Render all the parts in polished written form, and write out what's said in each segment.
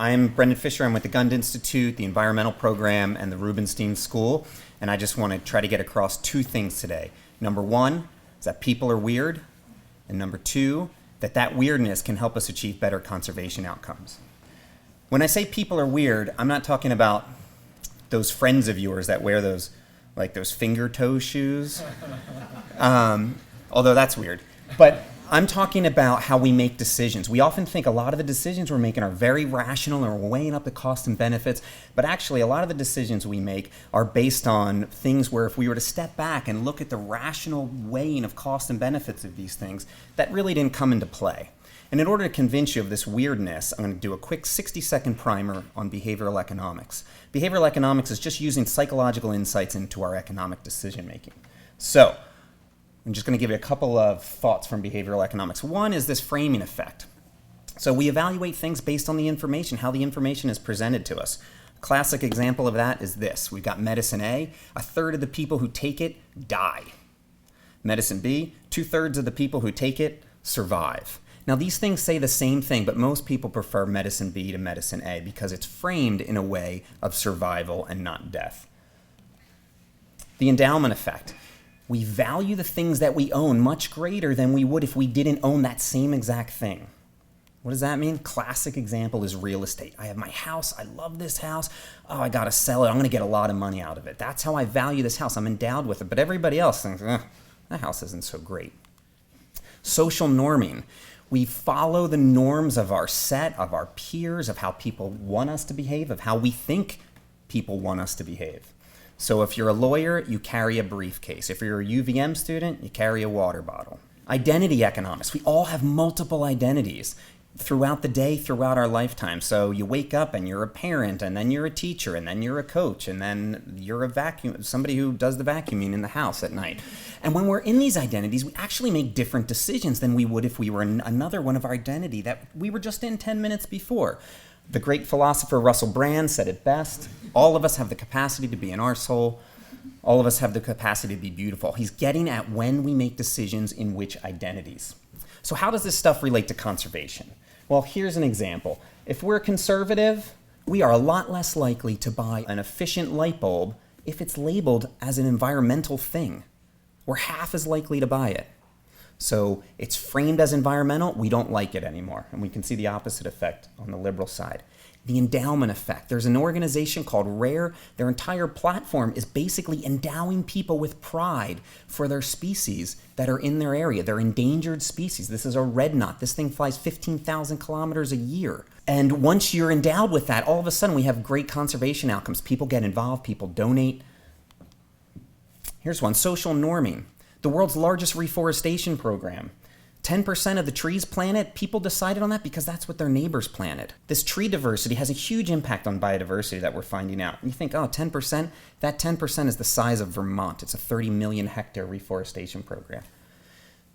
I'm Brendan Fisher. I'm with the Gund Institute, the Environmental Program, and the Rubenstein School. And I just want to try to get across two things today. Number one is that people are weird. And number two, that weirdness can help us achieve better conservation outcomes. When I say people are weird, I'm not talking about those friends of yours that wear those finger toe shoes. Although that's weird. But I'm talking about how we make decisions. We often think a lot of the decisions we're making are very rational and we're weighing up the costs and benefits, but actually a lot of the decisions we make are based on things where if we were to step back and look at the rational weighing of costs and benefits of these things, that really didn't come into play. And in order to convince you of this weirdness, I'm going to do a quick 60-second primer on behavioral economics. Behavioral economics is just using psychological insights into our economic decision making. So, I'm just going to give you a couple of thoughts from behavioral economics. One is this framing effect. So we evaluate things based on the information, how the information is presented to us. A classic example of that is this. We've got medicine A. A third of the people who take it die. Medicine B, 2/3 of the people who take it survive. Now these things say the same thing, but most people prefer medicine B to medicine A because it's framed in a way of survival and not death. The endowment effect. We value the things that we own much greater than we would if we didn't own that same exact thing. What does that mean? Classic example is real estate. I have my house. I love this house. Oh, I got to sell it. I'm going to get a lot of money out of it. That's how I value this house. I'm endowed with it. But everybody else thinks, that house isn't so great. Social norming. We follow the norms of our set, of our peers, of how people want us to behave, of how we think people want us to behave. So if you're a lawyer, you carry a briefcase. If you're a UVM student, you carry a water bottle. Identity economics. We all have multiple identities throughout the day, throughout our lifetime. So you wake up and you're a parent, and then you're a teacher, and then you're a coach, and then you're somebody who does the vacuuming in the house at night. And when we're in these identities, we actually make different decisions than we would if we were in another one of our identity that we were just in 10 minutes before. The great philosopher Russell Brand said it best. All of us have the capacity to be an arsehole. All of us have the capacity to be beautiful. He's getting at when we make decisions in which identities. So how does this stuff relate to conservation? Well, here's an example. If we're conservative, we are a lot less likely to buy an efficient light bulb if it's labeled as an environmental thing. We're half as likely to buy it. So it's framed as environmental, we don't like it anymore. And we can see the opposite effect on the liberal side. The endowment effect. There's an organization called RARE. Their entire platform is basically endowing people with pride for their species that are in their area. They're endangered species. This is a red knot. This thing flies 15,000 kilometers a year. And once you're endowed with that, all of a sudden we have great conservation outcomes. People get involved, people donate. Here's one, social norming. The world's largest reforestation program. 10% of the trees planted, people decided on that because that's what their neighbors planted. This tree diversity has a huge impact on biodiversity that we're finding out. And you think, 10%? That 10% is the size of Vermont. It's a 30 million hectare reforestation program.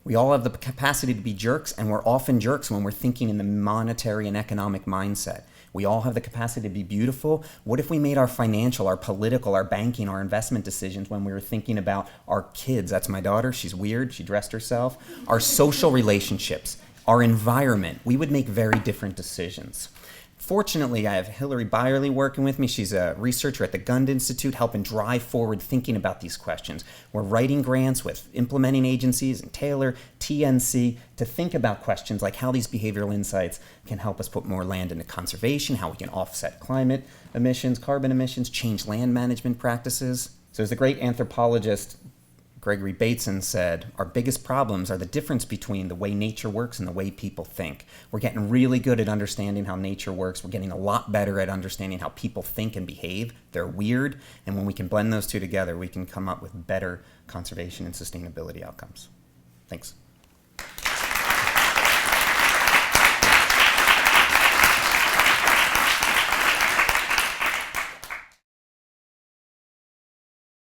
We all have the capacity to be jerks, and we're often jerks when we're thinking in the monetary and economic mindset. We all have the capacity to be beautiful. What if we made our financial, our political, our banking, our investment decisions when we were thinking about our kids? That's my daughter. She's weird. She dressed herself. Our social relationships, our environment. We would make very different decisions. Fortunately, I have Hillary Byerly working with me. She's a researcher at the Gund Institute helping drive forward thinking about these questions. We're writing grants with implementing agencies and Taylor, TNC, to think about questions like how these behavioral insights can help us put more land into conservation, how we can offset climate emissions, carbon emissions, change land management practices. So as the great anthropologist Gregory Bateson said, our biggest problems are the difference between the way nature works and the way people think. We're getting really good at understanding how nature works. We're getting a lot better at understanding how people think and behave. They're weird. And when we can blend those two together, we can come up with better conservation and sustainability outcomes. Thanks.